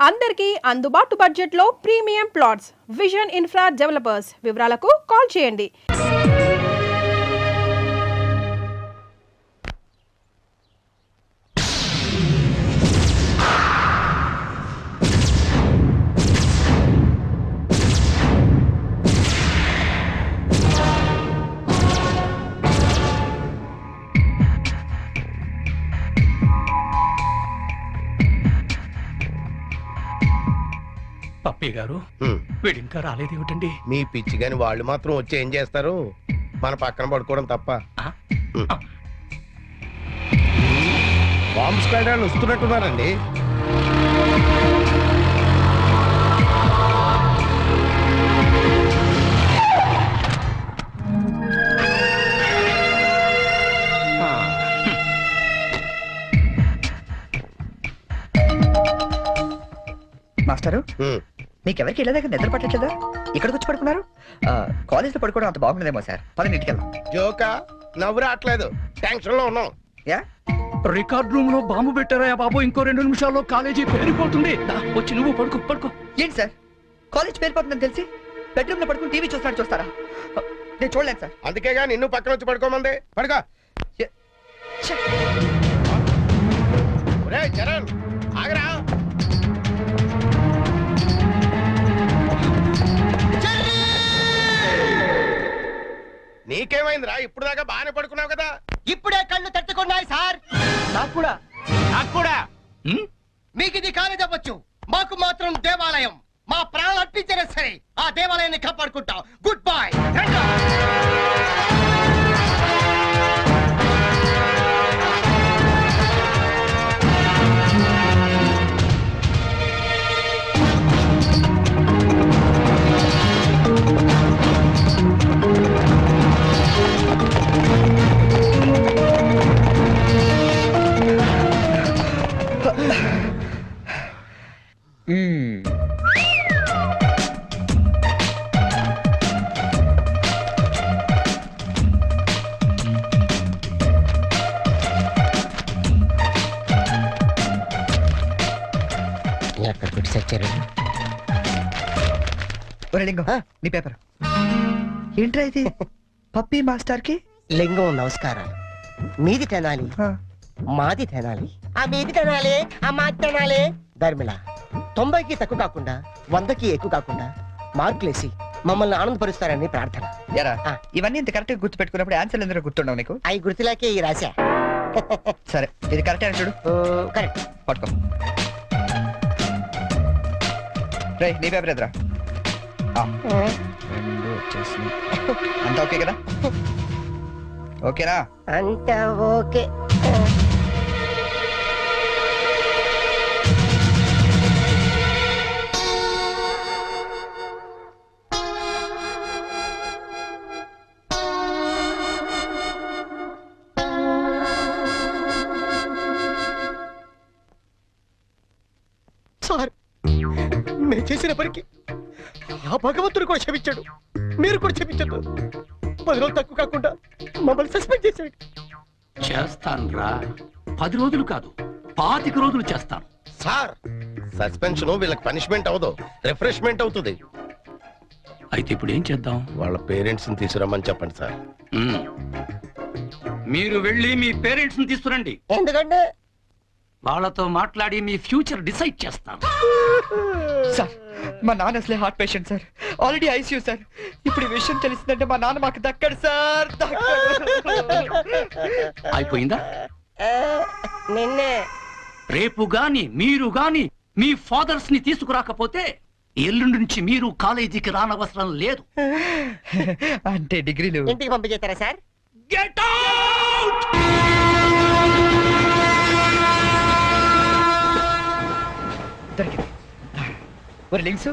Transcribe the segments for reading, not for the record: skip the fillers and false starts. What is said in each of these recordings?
అందరికీ అందుబాటు బడ్జెట్లో premium plots vision infra developers. వివరాలకు కాల్ చేయండి. పప్పి గారు వీడు ఇంకా రాలేదేమిటండి? మీ పిచ్చి గాని వాళ్ళు మాత్రం వచ్చి ఏం చేస్తారు? మన పక్కన పడుకోవడం తప్ప. బాంబ్ స్క్వాడ్ వాళ్ళు వస్తున్నట్టున్నారండి. మాస్టరు, మీకెవరికి ఇలా దగ్గర నిద్ర పట్టట్లేదా? ఇక్కడికి వచ్చి పడుకున్నారు? కాలేజ్ లో పడుకోవడం అంత బాగుండదేమో సార్. పదని ఇంటికి వెళ్దాం. జోకా నవ్వు రావట్లేదు, టెన్షన్ లో ఉన్నాం. యా, రికార్డ్ రూమ్ లో బాంబు పెట్టారా బాబు? ఇంకో 2 నిమిషాల్లో కాలేజీ పేరిపోతుంది. వచ్చి నువ్వు పడుకో పడుకో. ఏంటి సార్, కాలేజ్ పేరుపోతుందని తెలిసి బెడ్రూమ్ లో పడుకుని టీవీ చూస్తారా? నేను చూడలేను సార్. అందుకేగా నిన్ను పక్కన వచ్చి పడుకోమంది. పడుకో. ఒరేయ్ చరణ్, ఆగరా. నీకేమైందిరా? ఇప్పుడు దాకా బాగానే పడుకున్నావు కదా. ఇప్పుడే కళ్ళు తట్టుకున్నాయి సార్. నాకు కూడా. మీకు ఇది కాలేజ్ అవ్వచ్చు, మాకు మాత్రం దేవాలయం. మా ప్రాణాలు అర్పించినా సరే ఆ దేవాలయాన్ని కాపాడుకుంటాం. Good bye. లింగం, నీ పేపర్ ఏంట్రా ఇది? పప్పి మాస్టర్ కి లింగం నమస్కారాలు. మీది తినాలి, మాది తినాలి. ఆ మీది తినాలి, ఆ మాది తినాలి. ధర్మిళ 90కి తక్కువ కాకుండా 100కి ఎక్కువ కాకుండా మార్కులేసి మమ్మల్ని ఆనందపరుస్తారని ప్రార్థన. ఇవన్నీ ఇంత కరెక్ట్ గా గుర్తు పెట్టుకున్నప్పుడు ఆన్సర్ ఎందుకు గుర్తుండవు నీకు? అవి గుర్తులాకే ఈ రాశా. సరే, ఇది కరెక్ట్ అని చూడు. కరెక్ట్. పట్టుకో. రే, నీ పేపర్ ఎదురా. అంతా ఓకే కదా? ఓకేనా? అంతా ఓకే. సార్, నేను చేసిన పనికి ఆ భగవంతుడు కూడా క్షమించాడు, మీరు కూడా క్షమించద్దు. 10 రోజులు తక్కువ కాకుండా మమ్మల్ని సస్పెండ్ చేశాడు. చేస్తాను రా. 10 రోజులు కాదు, 25 రోజులు చేస్తాను. సార్, సస్పెన్షన్ వీళ్ళకి పనిష్మెంట్ అవదు, రిఫ్రెష్మెంట్ అవుతుంది. అయితే ఇప్పుడు ఏం చేద్దాం? వాళ్ళ పేరెంట్స్ ని తీసుకురమ్మని చెప్పండి సార్. మీరు వెళ్ళి మీ పేరెంట్స్ ని తీసుకురండి. ఎందుకంటే వాళ్ళతో మాట్లాడి మీ ఫ్యూచర్ డిసైడ్ చేస్తాను. సార్, మా నాన్న అసలే heart patient sir. Already ICU sir. ఇప్పుడు ఈ విషయం తెలిసిందంటే మా నాన్న మాకు దక్కడు సార్. అయిపోయిందా? నిన్నే రేపు గాని మీరు గాని మీ ఫాదర్స్ ని తీసుకురాకపోతే ఎల్లుండి నుంచి మీరు కాలేజీకి రానవసరం లేదు. అంటే డిగ్రీలు ఇంటికి పంపించేస్తారా సార్? Get out! దొరికింది. ఒరే లింక్స్,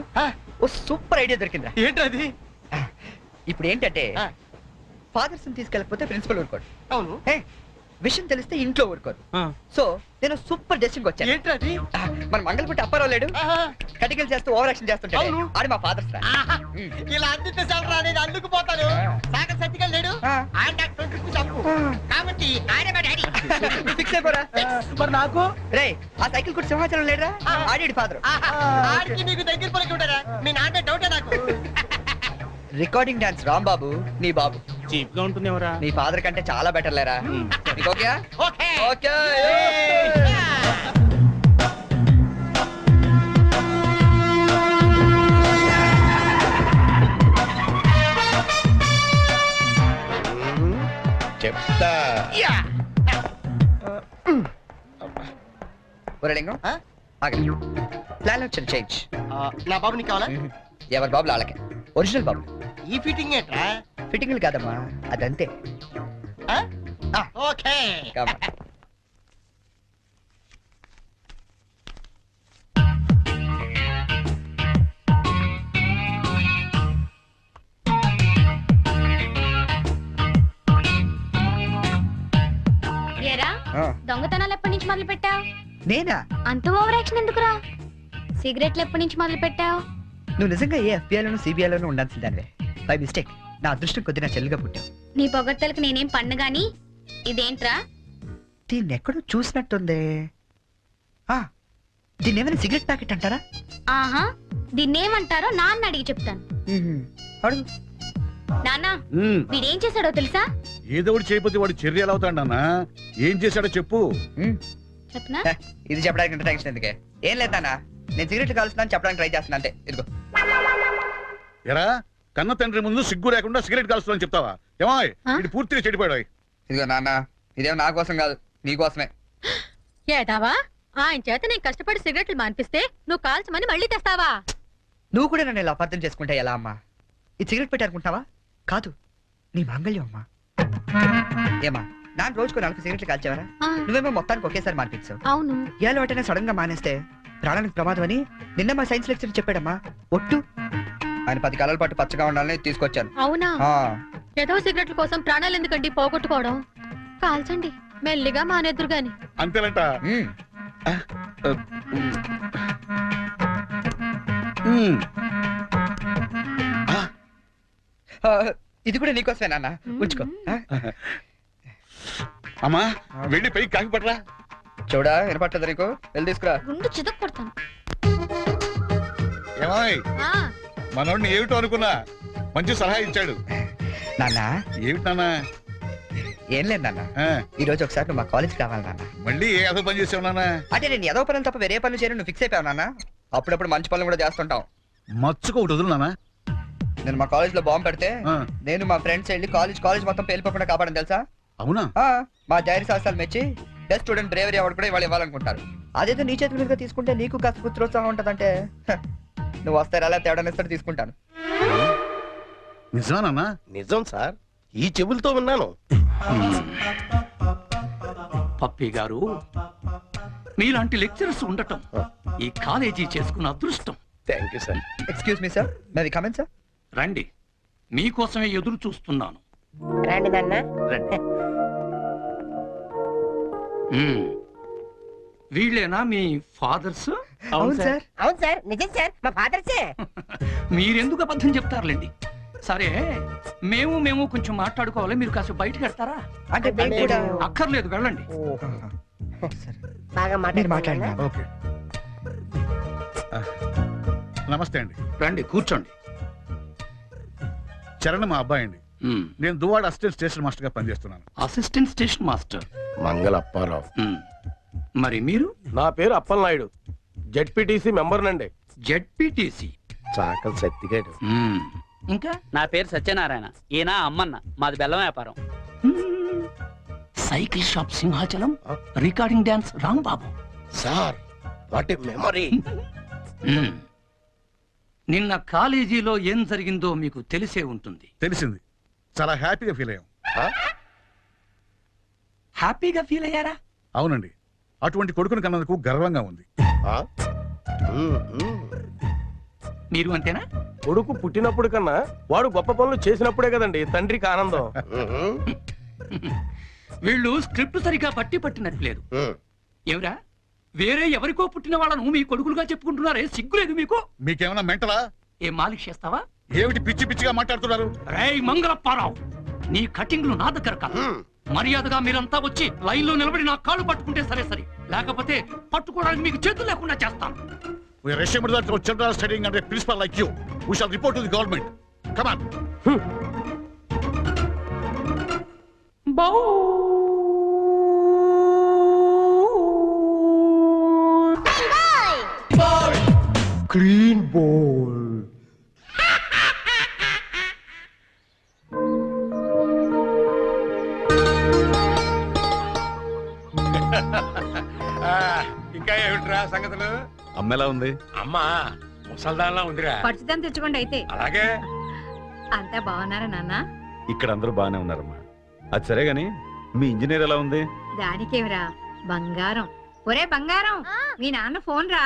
ఓ సూపర్ ఐడియా దొరికిందా? ఏంటది? ఇప్పుడు ఏంటంటే ఫాదర్స్ తీసుకెళ్ళకపోతే ప్రిన్సిపల్ ఊరుకోడు. అవును. విషయం తెలిస్తే ఇంట్లో ఊరుకోరు. సో నేను సూపర్ డెసిషన్ వచ్చాను. ఏంటది? మన మంగళపుట్టి అప్పారావు లేడు, కటికలు చేస్తూ ఓవర్ యాక్షన్ చేస్తుంటాడు అవును. ఆడి మా ఫాదర్ రా ఆహా, ఇలా అందితే చాలరా నేను అందుకు పోతాను సాగర్ సత్తికల్ లేడు ఆ. ఆయన నాకు 20 చంపు కాబట్టి ఆయన మా డాడీ ఫిక్స్ అయిపోరా మరి నాకు రే ఆ సైకిల్ కూడా సింహాచలం లేడరా ఆడి ఫాదర్ ఆహా, ఆడికి నీకు దగ్గర పలికి ఉంటారా మీ నాన్న డౌటే నాకు రికార్డింగ్ డాన్స్ రాంబాబు నీ బాబు చీప్ గా ఉంటుంది ఎవరా నీ ఫాదర్ కంటే చాలా బెటర్ లేరా నీకు ఓకే ఓకే ఓకే చెప్తా ఒరేలింగం ఆ? ఆగండి ప్లాన్ వచ్చిన చేంజ్ నా బాబు నీకు కావాలా ఎవరి బాబులు వాళ్ళకే ఒరిజినల్ బాబు ఈ ఫిట్టింగ్ ఏంట్రా ఫిట్టింగ్లు కాదమ్మా అదంతే ఆ? ఆ. Okay Come on. ఏరా ఆ, దొంగతనాలు ఎప్పటి నుంచి మొదలు పెట్టావు నేనా అంత ఓవర్ యాక్షన్ ఎందుకురా సిగరెట్లు ఎప్పటి నుంచి మొదలు పెట్టావు నువ్వు నిజంగా ఏ ఎఫ్బిఐలోను సిబిఐలోనూ ఉండాల్సిందానివే బై మిస్టేక్ నా అదృష్టం కొద్ది నా చెల్లిగా పుట్టావు నీ పొగడ్తలకు నేనేం పన్ను గాని ఇదేంట్రా దీన్ని ఎక్కడో చూసినట్టుంది ఆ, దీన్ని ఏమైనా సిగరెట్ ప్యాకెట్ అంటారా ఆహా దీన్నేమంటారో నాన్న అడిగి చెప్తాను అడుగు నాన్న వీడేం చేశాడో తెలుసా ఏదో ఒకటి చేయకపోతే వాడు చర్య ఎలా అవుతాడన్నా ఏం చేశాడో చెప్పు మ్మ్. చెప్పనా హ, ఇది చెప్పడానికి ఇంత టెన్షన్ ఎందుకే ఏం లేదు నాన్న నేను సిగరెట్ కాలుస్తున్నాను చెప్పడానికి ట్రై చేస్తున్నా అంతే ఇదిగో ఎరా కన్న తండ్రి ముందు సిగ్గు లేకుండా సిగరెట్ కాల్చుతానని చెప్తావా ఏమో ఇది పూర్తిగా చెడిపోయాడు ఇదిగో నాన్న ఇదేమో నా కోసం కాదు నీ కోసమే ఏదావా ఆయన చేత నేను కష్టపడి సిగరెట్లు మాన్పిస్తే నువ్వు కాల్చమని మళ్ళీ తెస్తావా నువ్వు కూడా నన్ను ఇలా అపార్థం చేసుకుంటే ఎలా అమ్మా ఇది సిగరెట్ పెట్టారుకుంటావా కాదు నీ మాంగళ్యం అమ్మా ఏమా నాన్న రోజుకో 4 సిగరెట్లు కాల్చేవారా ఆ, నువ్వేమో మొత్తానికి ఒకేసారి మానిపించావు అవును ఇవాళ వెంటనే సడన్ గా మానేస్తే ప్రాణానికి ప్రమాదం అని నిన్న మా సైన్స్ లెక్చర్ చెప్పాడమ్మా ఒట్టు ఆయన 10 కాలాల పాటు పచ్చగా ఉండాలని తీసుకొచ్చాను అవునా ఆ, ఏదో సిగరెట్ల కోసం ప్రాణాలు ఎందుకండి పోగొట్టుకోవడం కాల్చండి మెల్లిగా మానేద్దరు గాని అంతేనంట మ్మ్. ఆ, ఇది కూడా నీకోసమే నాన్న ఉంచుకో ఆ? అమ్మా వెళ్ళి పైకి కాకి పట్టరా చూడా వినపట్టదు నీకు వెళ్ళి తీసుకురా గుండు చితక్ కొడతాను ఏమాయ్ ఆ, మనోడిని ఏమిటో అనుకున్నా మంచి సలహా ఇచ్చాడు నాన్న ఏమిటి నాన్న ఏం లేదు నాన్న ఆ, ఈ రోజు ఒకసారి నువ్వు మా కాలేజ్కి రావాలి నాన్న మళ్ళీ ఏ అదో పని చేసావు నాన్న అంటే నేను ఏదో పనులు తప్ప వేరే పనులు చేయను నువ్వు ఫిక్స్ అయిపోయావు నాన్న అప్పుడప్పుడు మంచి పనులు కూడా చేస్తుంటావు మచ్చుకు ఒకటి వదులు నాన్న నేను మా కాలేజ్ లో బాంబు పెడితే ఆ, నేను మా ఫ్రెండ్స్ వెళ్ళి కాలేజ్ మొత్తం పేలిపోకుండా కాపాడని తెలుసా అవునా ఆ, మా ధైర్య సాహసాలు మెచ్చి బెస్ట్ స్టూడెంట్ బ్రేవరీ అవార్డు కూడా ఇవాళ ఇవ్వాలనుకుంటారు అదేదో నీ చేతుల మీదుగా తీసుకుంటే నీకు కాస్త పుత్రోత్సాహం ఉంటదంటే హ, నువ్వు వస్తే అలా తేడా తీసుకుంటాను నిజమా నాన్న నిజం సార్ ఈ చెవులతో విన్నాను పప్పి గారు మీలాంటి లెక్చరర్స్ ఉండటం ఈ కాలేజీ చేసుకున్న అదృష్టం. Thank you sir excuse me sir may we come in sir రండి, మీకోసమే ఎదురు చూస్తున్నాను. రండి నాన్న రండి. మ్మ్. వీళ్ళేనా మీ ఫాదర్స్? అవును సార్ అవును సార్ నిజం సార్ మా ఫాదర్సే మీరెందుకు అబద్ధం చెప్తారులేండి. సరే, మేము కొంచెం మాట్లాడుకోవాలి, మీరు కాస్త బయటకు వెళ్తారా? అంటే మేము కూడా అక్కర్లేదు, వెళ్ళండి. సరే. బాగా మీరు మాట్లాడినా ఓకే నమస్తే అండి రండి, కూర్చోండి. చరణ్ మా అబ్బాయి అండి మ్మ్. నేను దువాడ అసిస్టెంట్ స్టేషన్ మాస్టర్ గా పనిచేస్తున్నాను అసిస్టెంట్ స్టేషన్ మాస్టర్. మంగళ అప్పారావు మ్మ్. మరి మీరు? నా పేరు అప్పలనాయుడు, జెడ్పీటీసీ మెంబర్ నండి. జెడ్పీటీసీ. చాకలి సత్తిగాడు ఇంకా నా పేరు సత్యనారాయణ, ఈయన అమ్మన్న, మాది బెల్లం వ్యాపారం. మ్మ్. Cycle shop Simhachalam, recording dance Rambabu. Sir what a memory మ్మ్. నిన్న కాలేజీలో ఏం జరిగిందో మీకు తెలిసే ఉంటుంది. తెలిసింది, చాలా హ్యాపీగా ఫీల్ అయ్యాం. హ్యాపీగా ఫీల్ అయ్యారా? అవునండి, అటువంటి కొడుకుని కన్నందుకు గర్వంగా ఉంది. మీరు అంతేనా? కొడుకు పుట్టినప్పుడు కన్నా వాడు గొప్ప పనులు చేసినప్పుడే కదండి తండ్రికి ఆనందం. వీళ్ళు స్క్రిప్ట్ సరిగా పట్టినట్లేదు. ఏమిరా, వేరే ఎవరికో పుట్టిన వాళ్ళను మీ కొడుకులుగా చెప్పుకుంటున్నారే, సిగ్గులేదు మీకు? మీకేమైనా మెంటలా? ఏం మాలిష్ చేస్తావా? ఏమిటి పిచ్చి పిచ్చిగా మాట్లాడుతున్నారు? రేయ్ మంగళప్పారావు, నీ కటింగ్లు నా దగ్గర కాదు. మర్యాదగా మీరంతా వచ్చి లైన్ లో నిలబడి నా కాళ్ళు పట్టుకుంటే సరే సరే, లేకపోతే పట్టుకోవడానికి మీకు చేతులు లేకుండా చేస్తాను. We are ashamed that our children are studying under a principal like you. We shall report to the government. Come on. Clean bowled. ఇంకా ఏమిట్రా సంగతులు? అమ్మెలా ఉంది? అమ్మా ముసల్దాన్లా ఉందిరా. పట్టుదని తెచ్చుకోండి అయితే. అలాగే. అంతా బాగున్నారా నాన్న? ఇక్కడ అందరూ బానే ఉన్నారమ్మా. అది సరే గాని మీ ఇంజనీర్ ఎలా ఉంది? దానికేమిరా బంగారం. ఒరే బంగారం, మీ నాన్న ఫోన్ రా.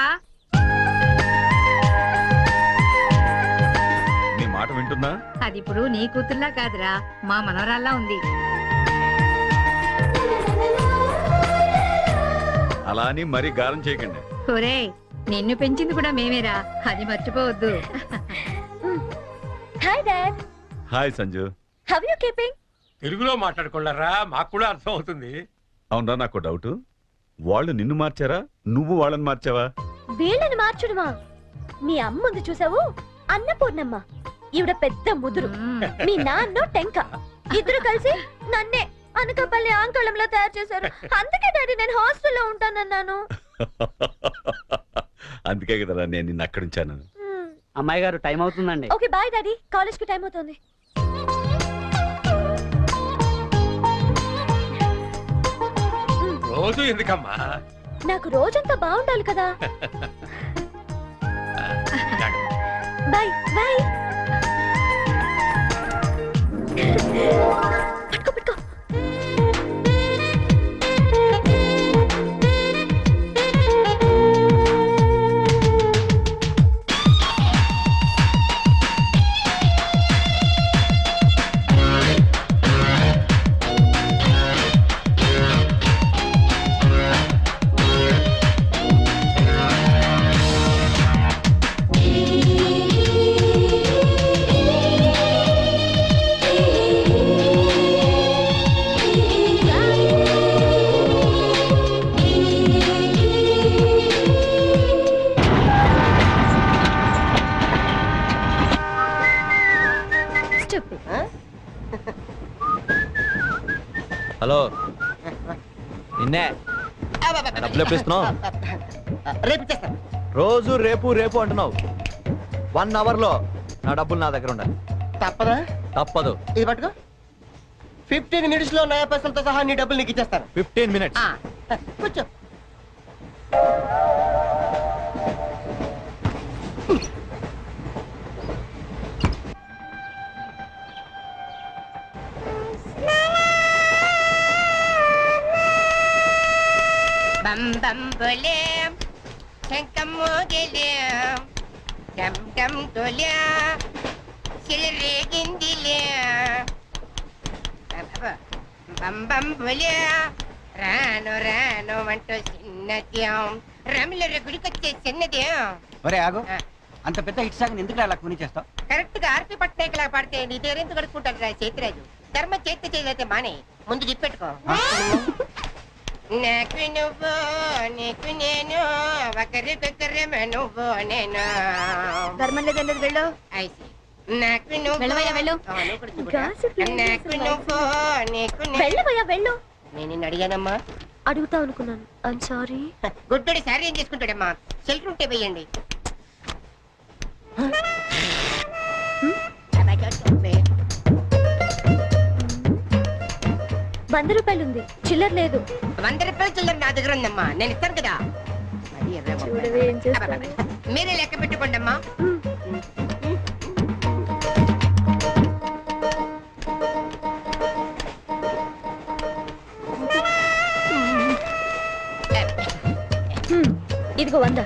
నీ మాట వింటుందా? అది ఇప్పుడు నీ కూతుర్లా కాదురా, మా మనవరాల్లా ఉంది. అలా అని మరీ గారం చేయకండి. ఒరే, నిన్ను పెంచింది కూడా మేమేరా, అది మర్చిపోవద్దు. Hi dad, hi Sanju. How you keeping? తెలుగులో మాట్లాడుకోలేరా, మాకు కూడా అర్థం అవుతుంది. అవునరా, నాకు డౌట్. వాళ్ళు నిన్ను మార్చారా, నువ్వు వాళ్ళని మార్చావా? వీళ్ళని మార్చుడుమా? మీ అమ్మ ఉంది చూసావు, అన్నపూర్ణమ్మ. ఈవిడ పెద్ద ముదురు, మీ నాన్న టెంక. ఇద్దరు కలిసి నన్నే అనకాపల్లి ఆంకళంలో తయారు చేశారు. అందుకే డాడీ నేను హాస్టల్లో ఉంటానన్నాను. అందుకే కదరా నేను నిన్ను అక్కడ ఉంచాను. అమ్మాయి గారు టైం అవుతుందండి. ఓకే బాయ్ డాడీ, కాలేజ్ కి టైం అవుతుంది. రోజు ఎందుకమ్మా? నాకు రోజంతా బాగుండాలి కదా. Bye bye. పట్టుకో పట్టుకో. హలో, నిన్నే డబ్బులు ఎప్పుడు ఇస్తున్నావు? రేపు ఇచ్చేస్తాను. రోజు రేపు రేపు అంటున్నావు. 1 అవర్ లో నా డబ్బులు నా దగ్గర ఉండాలి. తప్పదా? తప్పదు. ఇది పట్టుకో. 15 మినిట్స్ లో నయా పైసలతో సహా నీ డబ్బులు నీకు ఇచ్చేస్తాను. 15 మినిట్స్. కూర్చో. బం బం బోలేం శంకం మోగలేం డమ్ డమ్ తోలే సిలరేగిందిలే బం బం బోలే రాను రాను అంటూ చిన్నదేం రమిల గుడికొచ్చే చిన్నదేం. ఒరే ఆగు, అంత పెద్ద హిట్ సాంగ్ ఎందుకు అలా కొని చేస్తావు? కరెక్ట్ గా ఆర్పి పట్నాయక్ లా పాడితే నీ పేరెందుకు కడుక్కుంటారు రా చేతిరాజు. ధర్మ చేతి చేయలేతే మానే, ముందు చెప్పెట్టుకో. నాకు నువ్వు నీకు నేను ఒకరికొకరేమో నువ్వు నేను. ధర్మం లేదండి, వెళ్ళు. ఐసి నాకు నువ్వు వెళ్ళవయ్యా, వెళ్ళు. నువ్వు కూడా చూడు. నాకు నువ్వు నీకు వెళ్ళవయ్యా వెళ్ళు. నేను నిన్ను అడిగానమ్మా, అడుగుతా అనుకున్నాను. I'm sorry. గుడ్డోడి సారీ ఏం చేసుకుంటాడమ్మా, షెల్టర్ ఉంటే వేయండి. ₹100 ఉంది, చిల్లర లేదు. 100 రూపాయలు చిల్లర నా దగ్గర ఉందమ్మా, నేను ఇస్తాను కదా. చూడవే ఏం చేస్తాను. మీరే లెక్క పెట్టుకోండి అమ్మా. ఇదిగో 100.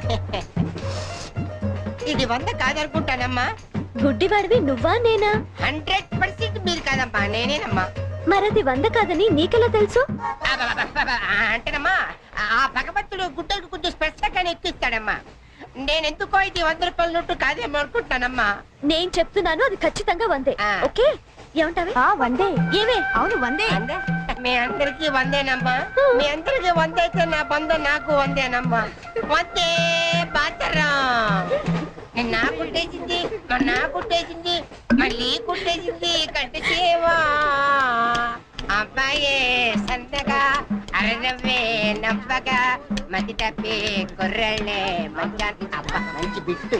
ఇది 100 కాదనుకుంటానమ్మా. గుడ్డివాడివి నువ్వా నేనా? 100% మీరు కాదమ్మా, నేనేనమ్మా. మరది 100 కాదని నీకెలా తెలుసు? అంటేనమ్మా, ఆ భగవంతుడు గుడ్డలకు కొంచెం స్పెషల్గానే ఎక్కిస్తాడమ్మా. నేను ఎందుకో ఇది 100 రూపాయల నోటు కాదేమో అనుకుంటున్నానమ్మా. నేను చెప్తున్నాను అది ఖచ్చితంగా 100. ఆ. ఓకే ఏమంటావే? 100 ఏమే? అవును 100. అందే? మీ అందరికి 100నమ్మా. మీ అందరికి 100 అయితే నా బంధం నాకు 100నమ్మా. 100 బాతరం. నాకు కుట్టేసింది, నాకు కుట్టేసింది, మళ్ళీ కుట్టేసింది కంటి సేవా. అబ్బాయే సందగా అరనవ్వే నవ్వగా మతి తప్పి కుర్రళ్ళే మంచి అబ్బా మంచి బిట్టు.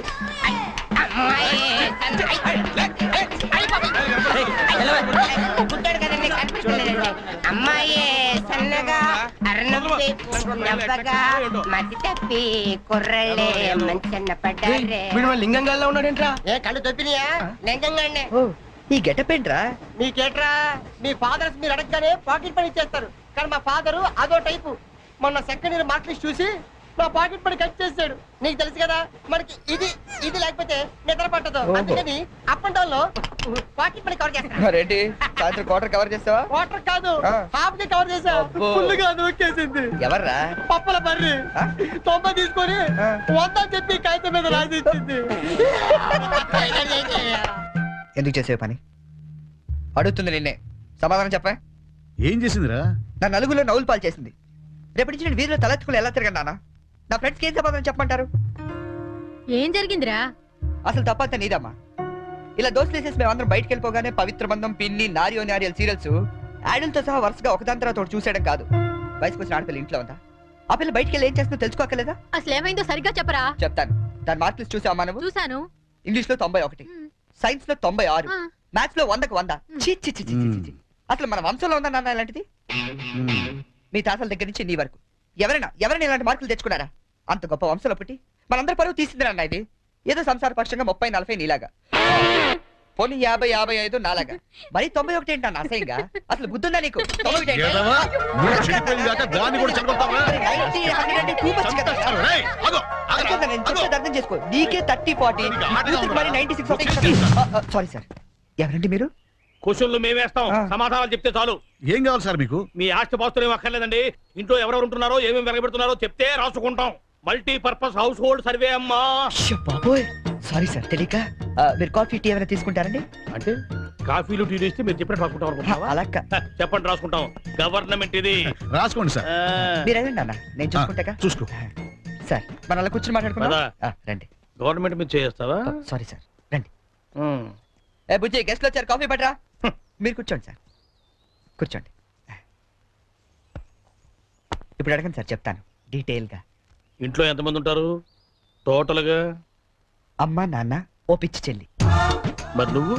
పుట్టాడు కదండి కనిపించలేదండి. అమ్మాయే సన్నగా అరనవ్వే నవ్వగా మతి తప్పి కుర్రళ్ళే మంచన్న పడ్డారే. లింగంగా ఉన్నాడేంట్రా? ఏ కళ్ళు తొప్పినాయా? లింగంగానే. ఓ ఈ గెటప్ ఏంట్రా? మీకేట్రా? మీ ఫాదర్స్ మీరు అడగగానే పాకెట్ పని చేస్తారు, కానీ మా ఫాదరు అదో టైపు. మొన్న సెకండ్ ఇయర్ మార్క్ లిస్ట్ చూసి నా పాకెట్ పని కట్ చేసాడు. నీకు తెలుసు కదా మనకి ఇది ఇది లేకపోతే నిద్ర పట్టదు. ఓహో. అందుకని అప్ అండ్ డౌన్ లో పాకెట్ పని కవర్ చేస్తాను. మరేంటి సాయంత్రం క్వార్టర్ కవర్ చేస్తావా? వాటర్ కాదు, ఆ. హాఫ్ కి కవర్ చేసా. అబ్బో. ఫుల్ గా నూకేసింది. ఎవర్రా? పప్పుల బర్రి ఆ? 90 తీసుకొని ఆ. 100 చెప్పి కాగితం మీద రాసిచ్చింది. ఎందుకు చేసే పని? అడుగుతుంది నిన్నే, సమాధానం చెప్పా. ఏం చేసిందిరా? నా నలుగురిలో నవ్వులు పాలు చేసింది. రేపటి నుంచి నేను వీధిలో తలెత్తుకుని ఎలా తిరగను నాన్న? నా ఫ్రెండ్స్కి ఏం సమాధానం చెప్పమంటారు? ఏం జరిగిందిరా? అసలు తప్పంతా నీదమ్మా. ఇలా దోస్తులు వేసేసి మేమందరం బయటకు వెళ్ళిపోగానే పవిత్ర బంధం, పిన్ని, నారియో నారియల్ సీరియల్స్ యాడల్తో సహా వరుసగా ఒకదాని తర్వాత ఒకటి చూసేయడం కాదు. వయసుకు వచ్చిన ఆడపిల్ల ఇంట్లో ఉందా? ఆ పిల్ల బయటికి వెళ్ళి ఏం చేస్తుందో తెలుసుకోకలేదా? అసలు ఏమైందో సరిగ్గా చెప్పరా? చెప్తాను. దాని మార్క్ లిస్ట్ చూసావా నువ్వు? చూశాను. ఇంగ్లీష్ లో 91, సైన్స్ లో 96, ఆ. మ్యాథ్స్ లో 100కు 100. ఛీ, ఛీ, ఛీ, ఛీ, ఛీ, ఛీ. అసలు మన వంశంలో ఉందా నాన్న ఇలాంటిది? మీ తాతల దగ్గర నుంచి నీ వరకు ఎవరైనా ఇలాంటి మార్కులు తెచ్చుకున్నారా? అంత గొప్ప వంశంలో పుట్టి మనందరి పరువు తీసింది నాన్న ఇది. ఏదో సంసార పక్షంగా 30, 40 నీలాగా, పోనీ 50, 55 నాలాగా. మరి 91 ఏంటి అన్న అసహ్యంగా? అసలు బుద్ధుందా నీకు? 91 ఏంటి? ఏదవా? నువ్వు చెడిపోయింది కాక దాన్ని కూడా చెడగొడతావా? మరి 90, 100 అంటే too much కదా. చంపేస్తాను. రేయ్, ఆగు, ఆగురా, అర్థం కాదు, నేను ఆగు. చెప్పేది అర్థం చేసుకో. నీకే 30, 40, నీకు ఆటగా యూత్కి మరి 96 ఉందా? Sorry sir. ఎవరండి మీరు? క్వశ్చన్లు మేమేస్తాం, ఆ. సమాధానాలు చెప్తే చాలు. ఏం కావాలి సార్ మీకు? మీ ఆస్తి పాస్తులు ఏం అక్కర్లేదండి. ఇంట్లో ఎవరెవరు ఉంటున్నారో, ఏమేమి వెనకబెడుతున్నారో చెప్తే రాసుకుంటాం. మల్టీపర్పస్ హౌస్ హోల్డ్ సర్వే అమ్మా. అయ్యో బాబోయ్, సారీ సార్ తెలియక. మీరు కాఫీ టీ ఏమైనా తీసుకుంటారండి? అంటే కాఫీలు టీలు ఇస్తే మీరు చెప్పినట్టు రాసుకుంటాం అనుకుంటున్నావా? అలా చెప్పండి, రాసుకుంటాం. గవర్నమెంట్ ఇది. రాసుకోండి సార్. మీరు వెళ్ళండి అన్న, నేను చూసుకుంటాగా. చూసుకో. సార్ మనం అలా కూర్చొని మాట్లాడుకుందాం. పద. రండి. గవర్నమెంట్ మీద చేస్తావా? సారీ సార్, రండి. ఏ బుజ్జి, గెస్ట్లు వచ్చారు, కాఫీ పట్టరా. మీరు కూర్చోండి సార్, కూర్చోండి. ఇప్పుడు అడగండి సార్, చెప్తాను డీటెయిల్గా. ఇంట్లో ఎంతమంది ఉంటారు టోటల్ గా? అమ్మ, నాన్న, ఓ పిచ్చి చెల్లి. మరి నువ్వు?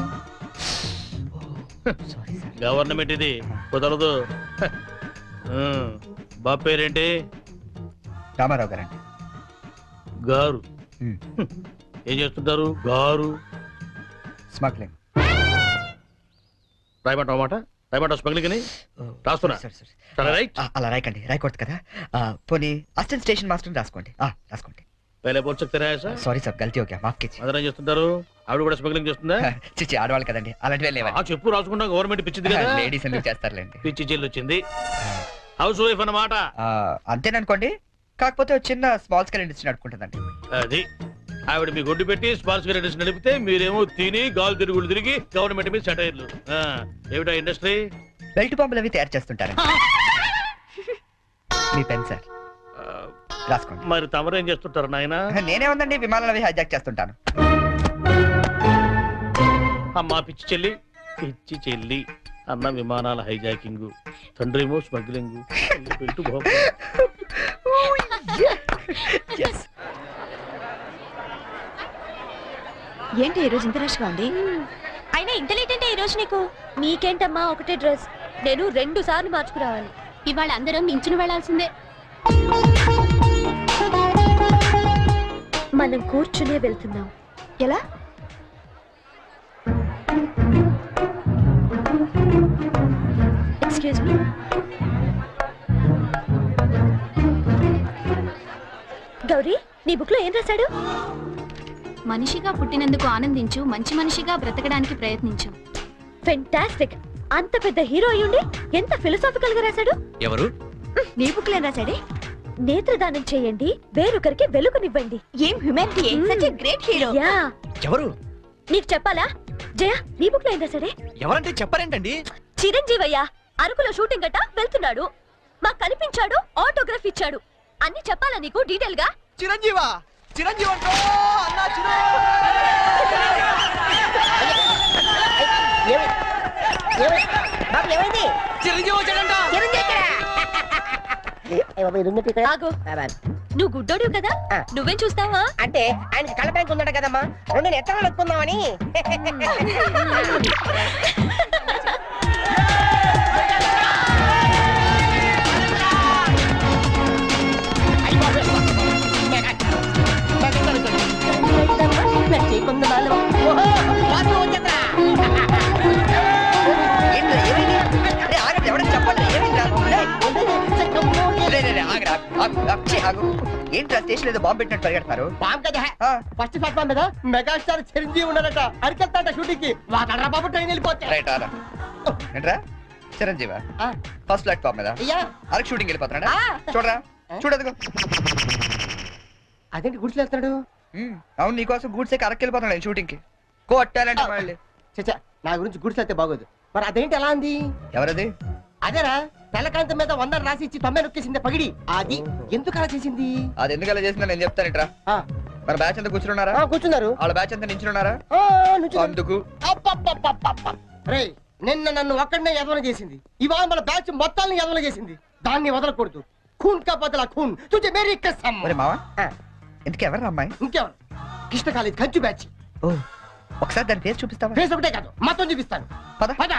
Sorry sir. గవర్నమెంట్ ఇది, కుదరదు. బాబు పేరేంటి? రామారావు గారండి. గారు. ఏం చేస్తుంటారు గారు? స్మగ్లింగ్. రాయమంటావు మాట? రాయమంటావు స్మగ్లింగ్ అని? రాస్తున్నా. సరే, రైట్. అలా రాయకండి, రాయకూడదు కదా. పోనీ అసిస్టెంట్ స్టేషన్ మాస్టర్ రాసుకోండి. రాసుకోండి. పहले बोल सकते रहे ऐसा? సారీ సార్, గల్తీ ఓకే, మాఫ్ कीजिए. అదనం చేస్తుంటారు. ఆవిడ కూడా స్మగ్లింగ్ చేస్తుందా? చిచ్చి, ఆడవాళ్ళు కదండి, అలాంటివే లేవండి. ఆ చెప్పు, రాసుకుంటా. గవర్నమెంట్ పిచ్చింది కదా. లేడీస్ ఎందుకు చేస్తారులేండి. పిచ్చి జైలు వచ్చింది. హౌస్ వైఫ్ అన్నమాట. అంతేననుకోండి, కాకపోతే ఒక చిన్న స్మాల్ స్కేల్ ఇండస్ట్రీ నడుపుకుంటుందండి. అది ఆవిడ మీ గొడ్డు పెట్టి స్పాన్స్ ఇండస్ట్రీ నడిపితే మీరేమో తిని గాలు తిరుగులు తిరిగి గవర్నమెంట్ మీద సెటైర్లు. ఏమిటా ఇండస్ట్రీ? బెల్ట్ పంపులు అవి తయారు చేస్తుంటారండి. మీ పెన్ సార్, రాసుకోండి. మరి తమరేం చేస్తుంటారు నాయన? నేనే ఉందండి, విమానాలు అవి హైజాక్ చేస్తుంటాను. అమ్మా పిచ్చి చెల్లి, పిచ్చి చెల్లి. అన్న విమానాల హైజాకింగ్, తండ్రేమో స్మగ్లింగ్. పెట్టు బాబు. ఏంటి ఈరోజు ఇంత రష్గా ఉంది? అయినా ఇంత లేట్ అంటే ఈరోజు నీకు? నీకేంటమ్మా ఒకటే డ్రెస్, నేను 2 సార్లు మార్చుకురావాలి. ఇవాళ అందరం నించుని వెళ్లాల్సిందే. మనం కూర్చునే వెళ్తున్నాం. ఎలా? Excuse me. గౌరీ, నీ బుక్ లో ఏం రాశాడు? మనిషిగా పుట్టినందుకు ఆనందించు, మంచి మనిషిగా బ్రతకడానికి ప్రయత్నించు. ఫెంటాస్టిక్. అంత పెద్ద హీరో అయ్యుండి ఎంత ఫిలసాఫికల్ గా రాశాడు. ఎవరు? నీ బుక్ లో ఏం రాశాడే? నేత్రదానం చేయండి, వేరొకరికి వెలుగునివ్వండి. ఏం humanity, such a great hero. Yeah. ఎవరు? నీకు చెప్పాలా? జయ, నీ బుక్ లో ఏందా సరే? ఎవరంటే చెప్పారేంటండి? చిరంజీవయ్య అరకులో షూటింగ్ గట్ట వెళ్తున్నాడు, మాకు కనిపించాడు, ఆటోగ్రాఫ్ ఇచ్చాడు. అన్ని చెప్పాలా నీకు డీటెయిల్ గా? చిరంజీవా? చిరంజీవి అంటో అన్నా ఏమైంది? చిరంజీవి వచ్చాడంట. ఆగు. నువ్వు గుడ్డోడు కదా, నువ్వేం చూస్తావా? అంటే ఆయనకి కళ్ళ బ్యాంక్ ఉన్నాడు కదమ్మా, రెండు ఎక్కడ నడుపుకుందామని. ఏంట్రా స్టేషన్ ఏదో బాంబు పెట్టినట్టు పరిగెడతారు? బాంబు కదా, ఫస్ట్ ప్లాట్ఫామ్ మీద మెగాస్టార్ చిరంజీవి ఉన్నాడట, అరికెళ్తాడ షూటింగ్ కి. వాడరా బాబు, ట్రైన్ వెళ్ళిపోతే. రైట్ ఆరా. ఏంట్రా చిరంజీవా ఫస్ట్ ప్లాట్ఫామ్ మీద అరకు షూటింగ్ వెళ్ళిపోతున్నాడా? చూడరా చూడదుగో. అదేంటి గుడిసెళ్తాడు? అవును, నీకోసం గూడ్స్ ఎక్కి అరకు వెళ్ళిపోతున్నాడు షూటింగ్ కి. కొట్టాలంటే మళ్ళీ. చచ్చా, నా గురించి గుడిసెళ్తే బాగోదు. మరి అదేంటి ఎలా ఉంది? ఎవరది? అదేరా, తెల్లకాంతం మీద 100 రాసి ఇచ్చి తమ్మే నొక్కేసింది పగిడి. అది ఎందుకు అలా చేసింది? అది ఎందుకు అలా చేసిందో నేను చెప్తాను. మన బ్యాచ్ అంతా కూర్చున్నారా? కూర్చున్నారు. వాళ్ళ బ్యాచ్ అంతా నించున్నారా? అందుకు. రే, నిన్న నన్ను ఒక్కడనే ఎదవన చేసింది, ఇవాళ మన బ్యాచ్ మొత్తాన్ని ఎదవన చేసింది. దాన్ని వదలకూడదు. ఖూన్ కా బదలా ఖూన్, తుజే మేరీ కసమ్. ఒరే మావా, ఎందుకు ఎవరు అమ్మాయి? ఇంకెవరు? కృష్ణ కాలేజ్ కంచు బ్యాచ్. ఓ, ఒకసారి దాని పేరు చూపిస్తావా? ఫేస్ ఒకటే కాదు, మొత్తం చూపిస్తాను. పద పద.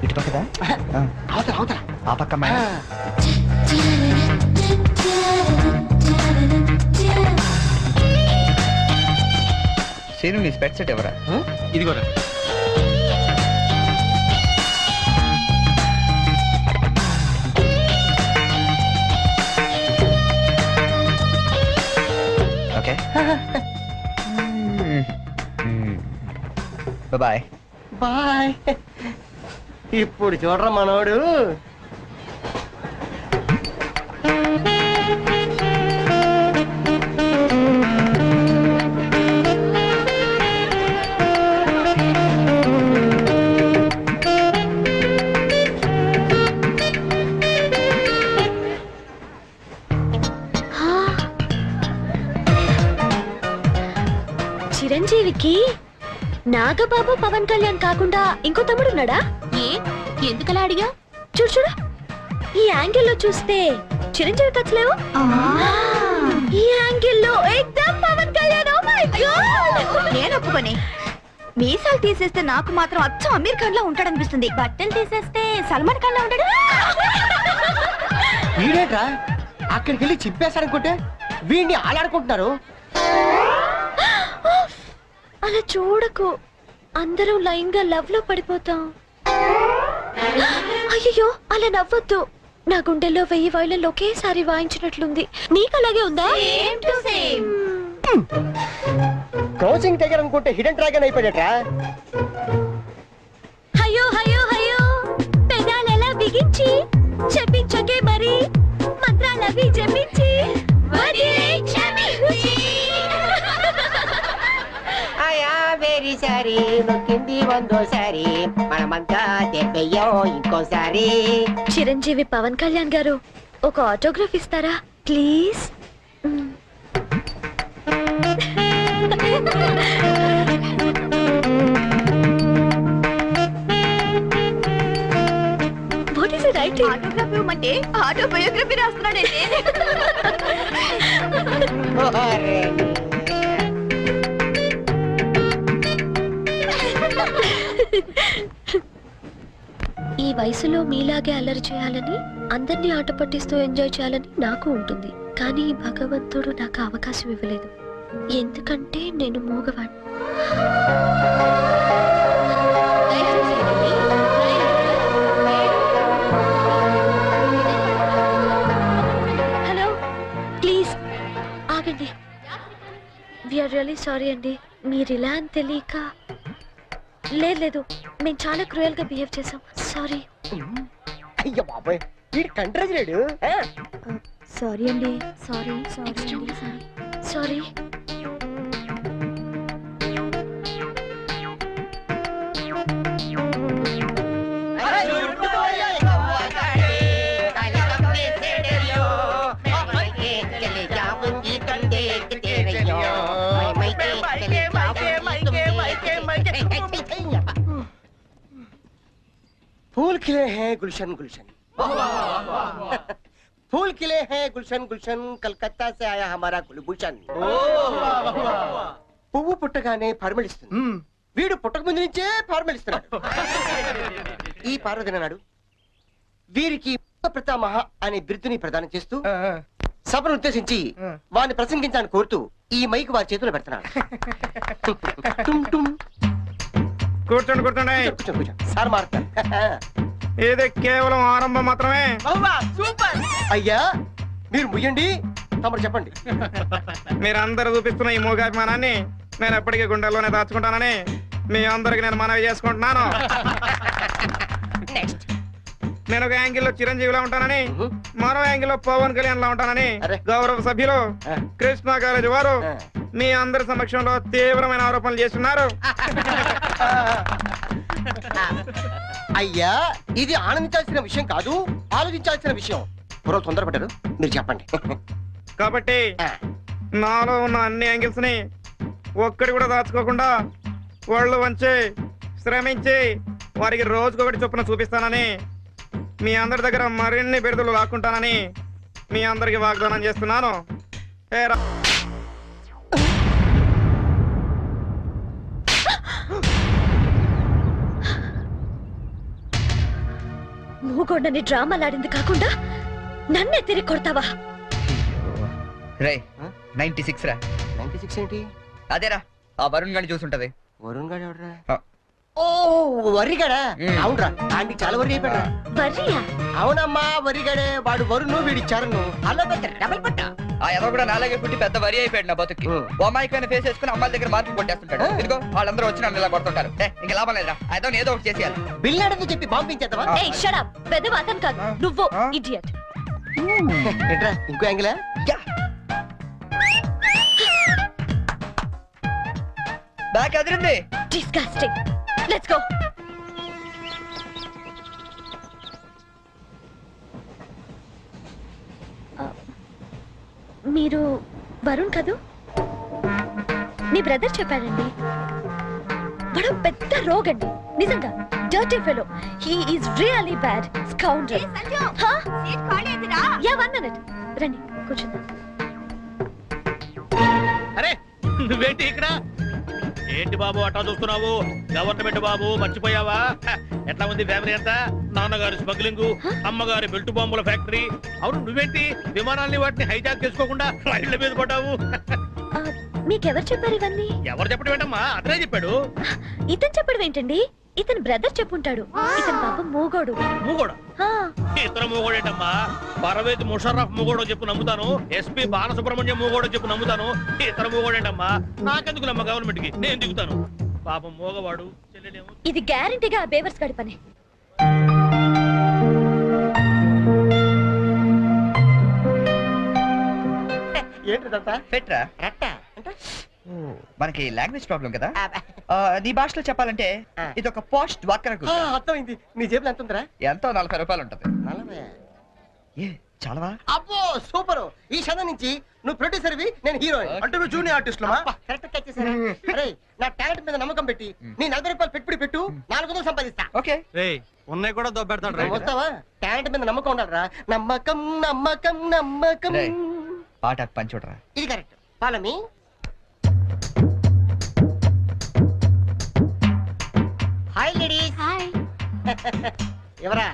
ఇటు పక్కదా? అవతల అవతల ఆ పక్క అమ్మాయి. సీను, నీ స్పెట్ సెట్ ఎవరా? ఇదిగోరా. Okay, bye bye. ఇప్పుడు చూడరా మనోడు. చిరంజీవికి నాగబాబు పవన్ కళ్యాణ్ కాకుండా ఇంకో తమ్ముడున్నాడా? ఏ, ఎందుకలా అడిగా? చూడు చూడు, ఈ యాంగిల్ లో చూస్తే చిరంజీవి కచ్చలేవు, ఈ యాంగిల్ లో ఏకదమ్ Pawan Kalyan. Oh my god, నేను ఒప్పుకొని. మీసాలు తీసేస్తే నాకు మాత్రం అచ్చం అమీర్ ఖాన్ లా ఉంటాడనిపిస్తుంది, బట్టలు తీసేస్తే సల్మాన్ ఖాన్ లా ఉంటాడు. వీడేట్రా అక్కడికి వెళ్ళి చింపేశారనుకుంటే వీడిని ఆలాడుకుంటున్నారు. అలా చూడకు, అందరం లైన్ గా లవ్ లో పడిపోతాం. అయ్యో, అలా నవ్వొద్దు. నా గుండెల్లో 1000 వైలెన్లు ఒకేసారి వాయించినట్లుంది. నీకు అలాగే ఉందా? క్రాసింగ్ టైగర్ అనుకుంటే హిడెన్ డ్రాగన్ అయిపోయాడట్రా. అయ్యో అయ్యో అయ్యో, పెదాలెలా బిగించి చెప్పించకే మరి, మంత్రాలవి జపించి వెరీ సారీ, నొక్కింది వందోసారి, మనమంతా దెబ్బయ్యో ఇంకోసారి. చిరంజీవి పవన్ కళ్యాణ్ గారు, ఒక ఆటోగ్రాఫ్ ఇస్తారా please? What is it writing? Autograph ఇవ్వమంటే ఆటోబయోగ్రఫీ రాస్తున్నాడండి. ఈ వయసులో మీలాగే అల్లరి చేయాలని, అందరినీ ఆట పట్టిస్తూ ఎంజాయ్ చేయాలని నాకు ఉంటుంది. కానీ భగవంతుడు నాకు అవకాశం ఇవ్వలేదు. ఎందుకంటే నేను మూగవాణ్ణి. హలో, ప్లీజ్ ఆగండి. We are really సారీ అండి, మీరు ఇలా అని తెలియక. లేదు, మేము చాలా క్రూయల్ గా బిహేవ్ చేసాం. సారీ. అయ్యో బాబాయ్, వీడు కంట్రజులేడు. సారీ అండి. సారీ. సారీ. फूल खिले हैं गुलशन गुलशन, फूल खिले हैं गुलशन गुलशन, कलकत्ता से आया हमारा कुलभूषण. పువ్వు పుట్టగానే పరిమళిస్తుంది, వీడు పుట్టక ముందు నుంచే పరిమళిస్తున్నాడు. ఈ పార్వదిన నాడు వీరికి ప్రతామహ అనే బిరుదుని ప్రదానం చేస్తూ సభను ఉద్దేశించి వారిని ప్రసంగించాలని కోరుతూ ఈ మైక్ వారి చేతిలో పెడుతున్నాడు. కూర్చోండి కూర్చోండి సార్ మారుతారు. ఇది కేవలం ఆరంభం మాత్రమే. సూపర్ అయ్యా, మీరు ముయ్యండి, తమరు చెప్పండి. మీరందరూ చూపిస్తున్న ఈ మూగాభిమానాన్ని నేను ఎప్పటికీ గుండెల్లోనే దాచుకుంటానని మీ అందరికి నేను మనవి చేసుకుంటున్నాను. నేను ఒక యాంగిల్లో చిరంజీవిలా ఉంటానని, మరో యాంగిల్లో పవన్ కళ్యాణ్ లా ఉంటానని గౌరవ సభ్యులు కృష్ణా కాలేజీ వారు మీ అందరి సమక్షంలో తీవ్రమైన ఆరోపణలు చేస్తున్నారు. అయ్యా, ఇది ఆనందించాల్సిన విషయం కాదు, ఆలోచించాల్సిన విషయం. పూర్వం తొందరపడ్డారు, మీరు చెప్పండి. కాబట్టి నాలో ఉన్న అన్ని యాంగిల్స్ ని ఒక్కడి కూడా దాచుకోకుండా వాళ్ళు వంచి శ్రమించి వారికి రోజుకొకటి చొప్పున చూపిస్తానని, మీ అందరి దగ్గర మరిన్ని బిరుదులు లాక్కుంటానని మీ అందరికి వాగ్దానం చేస్తున్నాను. మూగొండని డ్రామాలాడింది కాకుండా నన్నే తిరిగి కొడతావా? రే 96 రా. 96 ఏంటి? అదేరా, ఆ వరుణ్ గాని చూసుంటది. వరుణ్ గారు ఎవడరా? ఓ వరిగాడా? అవునరా, ఆంటీ చాలా వరి అయిపోయాడు. వర్రియా? అవునమ్మా, వరిగాడే. వాడు వరుణ్, వీడి చరణ్. అలా డబల్ పట్ట. ఆ ఎవరు కూడా నాలాగే పుట్టి పెద్ద వరి అయిపోయాడు నా బతుక్కి. అమ్మాయికైనా ఫేస్ చేసుకుని అమ్మాయిల దగ్గర మార్కులు కొట్టేస్తుంటాడు. ఇదిగో వాళ్ళందరూ వచ్చి నన్ను ఇలా కొడుతుంటారు. ఇంకా లాభం లేదురా, అయితే ఏదో ఒకటి చేసేయాలి. బిల్లాడని చెప్పి బాంబించేద్దామా? ఏయ్ షట్ అప్, పెద్ద అతను కాదు నువ్వు, ఇడియట్. ఏంట్రా ఇంకో యాంగిలా? Back Adirindi. Disgusting. Let's go. మీరు వరుణ్ కదూ? మీ బ్రదర్ చెప్పాడండి. వాడు పెద్ద రోగండి, నిజంగా dirty fellow. He is really bad scoundrel. Yeah 1 minute. రండి కూర్చుందాం. అరే నువ్వేంటి ఇక్కడ? ఏంటి బాబు అట్టా చూస్తున్నావు? గవర్నమెంట్ బాబు మర్చిపోయావా? ఎట్లా ఉంది ఫ్యామిలీ అంతా? నాన్నగారి స్మగ్లింగ్, అమ్మగారి బెల్ట్ బాంబుల ఫ్యాక్టరీ. అవును, నువ్వేంటి విమానాల్ని వాటిని హైజాక్ చేసుకోకుండా రైళ్ల మీద పడ్డావు? మీకెవరు చెప్పారు ఇవన్నీ? ఎవరు చెప్పడం ఏంటమ్మా? అతనే చెప్పాడు. ఇతను చెప్పడం ఏంటండి? ఇతను బ్రదర్ చెప్పుంటాడు. ఇతను పాపం మూగోడు. మూగోడా? ఇతర మూగోడేటమ్మా? పరవేత్ ముషర్రఫ్ మూగోడో చెప్పు నమ్ముతాను, ఎస్పీ బాలసుబ్రహ్మణ్యం మూగోడో చెప్పు నమ్ముతాను. ఇతర మూగోడేటమ్మా? నాకెందుకు నమ్మ గవర్నమెంట్ కి, నేను దిగుతాను. పాపం మూగవాడు చెల్లెడేమో. ఇది గ్యారంటీగా ఆ బేవర్స్ గడి పని. ఏంటిదంతా? పెట్రా రట్టా? మనకి లాంగ్వేజ్ ప్రాబ్లం కదా. నీ భాషలో చెప్పాలంటే ఇది ఒక పోస్ట్ డ్వాక్రా గ్రూప్. అర్థమైంది. నీ జేబులో ఎంత ఉందిరా? ఎంతో 40 రూపాయలు ఉంటది. 40? ఏ చాలవా? అబ్బో సూపర్. ఈ క్షణం నుంచి నువ్వు ప్రొడ్యూసర్వి, నేను హీరోయిన్. అంటే నువ్వు జూనియర్ ఆర్టిస్ట్ కరెక్ట్ క్యాచ్ చేశారా? అరే, నా టాలెంట్ మీద నమ్మకం పెట్టి నీ 40 రూపాయలు పెట్టుబడి పెట్టు, 400 సంపాదిస్తా. ఓకే. ఉన్నాయి కూడా దొబ్బెడతాడు. వస్తావా? టాలెంట్ మీద నమ్మకం ఉండాలరా. నమ్మకం నమ్మకం నమ్మకం. పాట పని చూడరా. ఇది correct. Follow me. Hi ladies. Hi. ఎవరా?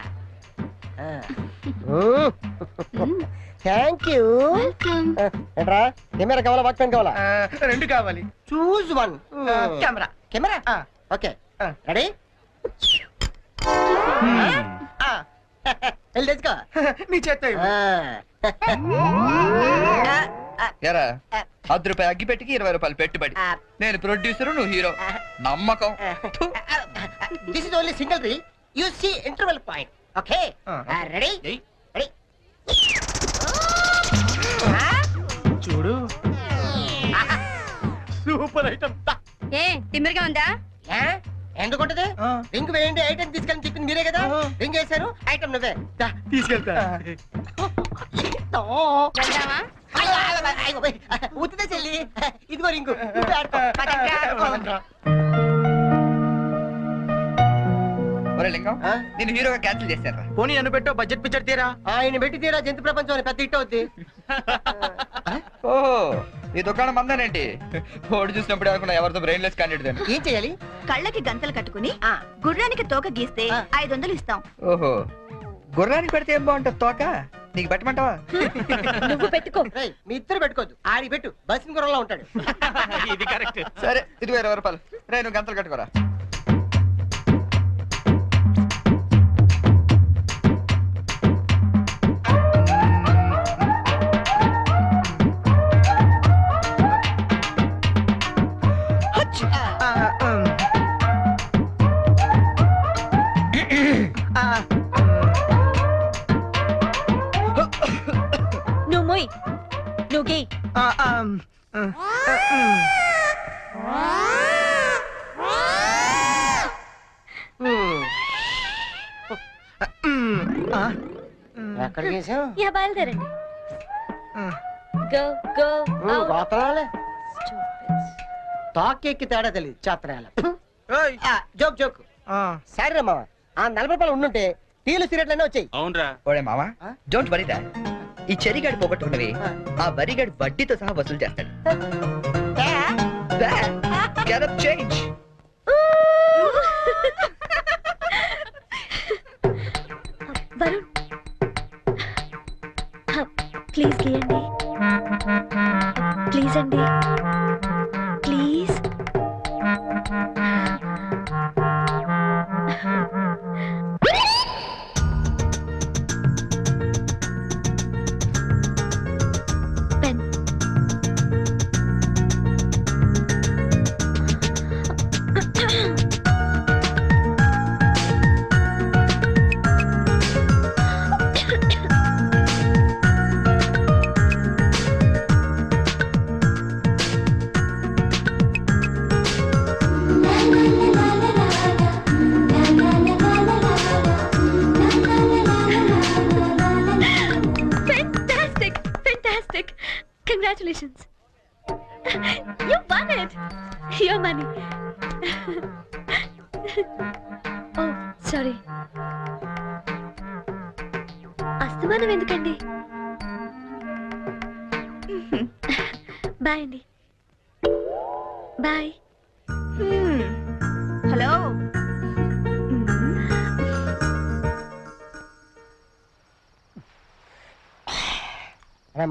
Thank you. ఏంట్రా, కెమెరా కావాలా, వాక్ పెన్ కావాలా? 2 కావాలి. Choose 1. Camera. Camera? Okay, ready? వెళ్ళి తెచ్చుకో. నీ చేత ఆ. ఎరా ₹10 అగ్గి పెట్టికి ₹20 పెట్టుబడి. నేను ప్రొడ్యూసర్, నువ్వు హీరో. నమ్మకం. This is only single reel. You see interval point. Okay ready ready. చూడు సూపర్ ఐటమ్. ఏ తిమ్మిరిగా ఉందా? ఎందుకుంటది? రింగ్ వేయండి ఐటమ్ తీసుకెళ్ళి చెప్పింది మీరే కదా. రింగ్ వేశారు, ఐటమ్ నువ్వే. తీసుకెళ్తా. వెళ్దామా? ఉత్తిదే చెల్లి, ఇదిగో రింగు. ఒరే లింగం, నేను హీరోగా క్యాన్సిల్ చేశాను. పోనీ నన్ను పెట్టో బడ్జెట్ పిక్చర్ తీరా. ఆయన పెట్టి తీరా జంతు ప్రపంచం అని పెద్ద హిట్ అవుద్ది. ఓహో, ఈ దుకాణం మందేనేంటి? ఓడి చూసినప్పుడు అనుకున్నా ఎవరితో బ్రెయిన్లెస్ క్యాండిడేట్ అని. ఏం చేయాలి? కళ్ళకి గంతలు కట్టుకుని గుర్రానికి తోక గీస్తే 500 ఇస్తాం. ఓహో, గుర్రానికి పెడితే ఏం బాగుంటుంది తోక? నీకు పెట్టమంటావా? నువ్వు పెట్టుకో. మీ ఇద్దరు పెట్టుకోవద్దు, ఆడి పెట్టు. బస్సు గుర్రంలో ఉంటాడు. ఇది కరెక్ట్. సరే, ఇదిగో ₹20. రే, నువ్వు గంతలు కట్టుకోరా. నువ్వు మొయ్, నువ్వు గీ. ఎక్కడ చేసావు? ఇక బయలుదేరండి. గో గో గోతరాలే తాకెక్కి తేడా తెలియదు చాత్రాల. Joke joke. సరే మామ, ఆ ₹40 ఉండుంటే టీలు సిగరెట్లనే వచ్చాయి. అవునరా. ఓడే మామా, డోంట్ వరీ దా. ఈ చెరిగాడు పోగొట్టుకున్నవి ఆ వరిగాడు వడ్డీతో సహా వసూలు చేస్తాడు. చేంజ్. వరుణ్, ప్లీజ్ గీయండి. ప్లీజ్ అండి, please. Pen. Fantastic! Fantastic! Congratulations! You won it! Your money. Oh, sorry. అస్తమానం ఎందుకండి? బాయ్ అండి. బాయ్. హలో.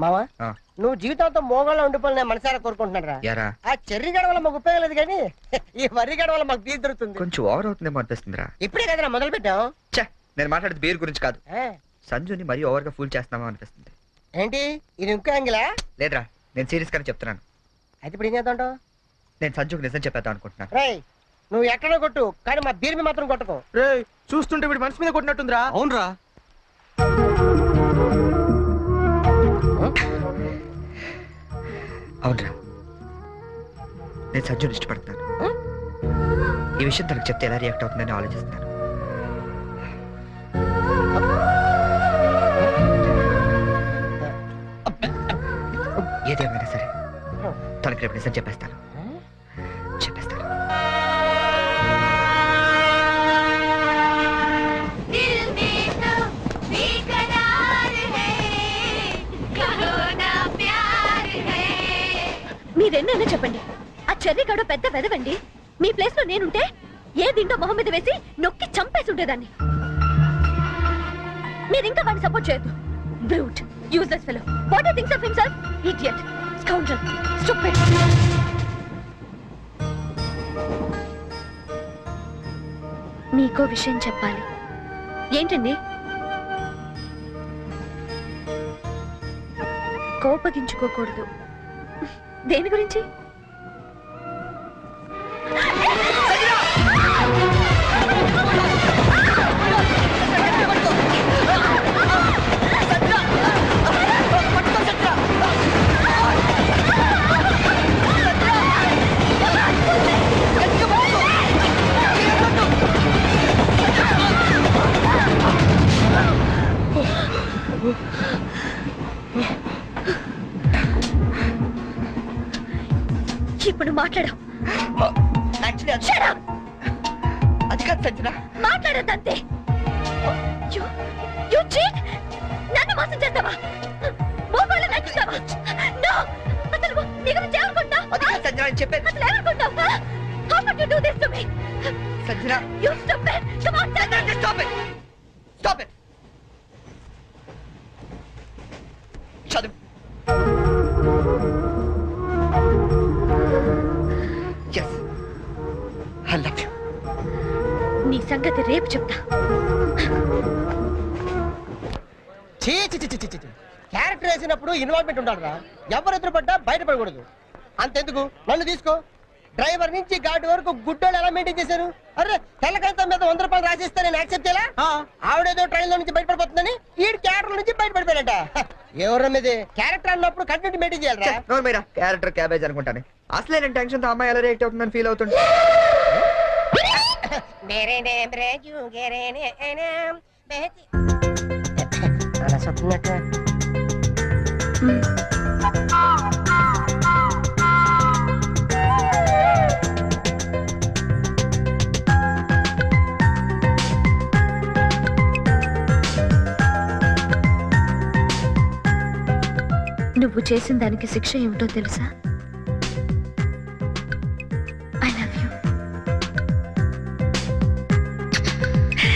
మామ, నువ్వు జీవితంతో మోగంలో ఉండిపోయి మనసారా కోరుకుంటున్నారా? ఆ చెర్రి గడ వల్ల మాకు ఉపయోగం లేదు, కానీ ఈ వరి గడ వల్ల మాకు బీర్ దొరుకుతుంది. కొంచెం ఓవర్ అవుతుందేమో అనిపిస్తుందిరా. ఇప్పుడే కదా మొదలు పెట్టాం. నేను మాట్లాడేది బీర్ గురించి కాదు. సంజుని మరీ ఓవర్ గా ఫూల్ చేస్తున్నామో అనిపిస్తుంది. ఏంటి ఇది ఇంకో యాంగిలా? లేదురా, నేను సీరియస్ గానే చెప్తున్నాను. అయితే ఇప్పుడు ఏం చేద్దాం? నేను సంజుకి నిజం చెప్పేద్దాం అనుకుంటున్నాను. రేయ్, నువ్వు ఎక్కడో కొట్టు, కానీ మా బీర్ మీద మాత్రం కొట్టకు. రేయ్, చూస్తుంటే వీడి మనసు మీద కొట్టినట్టుందిరా. అవునరా. అవునరా, నేను సంజుని ఇష్టపడుతున్నాను. ఈ విషయం తనకు చెప్తే ఎలా రియాక్ట్ అవుతుందని ఆలోచిస్తున్నాను. ఏదేమైనా సరే తనకి రేపు నిజం చెప్పేస్తాను. మీరెన్నైనా చెప్పండి, ఆ చెర్రీ గడ పెద్ద వెదవండి. మీ ప్లేస్ లో నేనుంటే ఏ దిండో మొహం మీద వేసి నొక్కి చంపేసి ఉండేదాన్ని. మీరింకా వాడిని సపోర్ట్ చేయొద్దు. Brute, useless fellow. What he thinks of himself? Idiot, scoundrel, stupid. మీకో విషయం చెప్పాలి. ఏంటండి? కోపగించుకోకూడదు, దేని గురించి? ఇప్పుడు మాట్లాడు. అది కాదు సంజన. మాట్లాడద్దంతే. నన్ను మోసం చేస్తావా? మోకాళ్ళు నచ్చుతావా? No! అసలు నీ గురించి ఏమనుకుంటున్నావు? అది కాదు సంజన, నేను చెప్పేది. అసలు ఏమనుకుంటున్నావు? How could you do this to me? Sanjana, You stupid! Come on, tell me! just stop it. Stop it. చదువు. Yes. I love you. నీ సంగతి రేపు చెప్తా. చీ చీ చీ చీ చీ. క్యారెక్టర్ వేసినప్పుడు ఇన్వాల్వ్మెంట్ ఉండాలి రా. ఎవరు ఎదురుపడ్డా బయటపడకూడదు. అంతెందుకు, నన్ను తీసుకో. డ్రైవర్ నుంచి గార్డ్ వరకు గుడ్డోళ్ళు ఎలా మెయింటైన్ చేశారు? అరే తెల్లకాంతం మీద 100 రూపాయలు రాసిస్తే నేను యాక్సెప్ట్ చేయాలా? ఆవిడేదో ట్రైన్ లో నుంచి బయటపడిపోతుందని ఈ క్యారెక్టర్ నుంచి బయటపడిపోయాడట. ఎవరి మీద క్యారెక్టర్ అన్నప్పుడు కంటెంట్ మెయింటైన్ చేయాలి. నోరు మీరా, క్యారెక్టర్ క్యాబేజ్ అనుకుంటాను. అసలే నేను టెన్షన్ తో అమ్మాయి ఎలా రియాక్ట్ అవుతుందని ఫీల్ అవుతుంది. అలా చెప్తున్నట్ట. నువ్వు చేసిన దానికి శిక్ష ఏమిటో తెలుసా?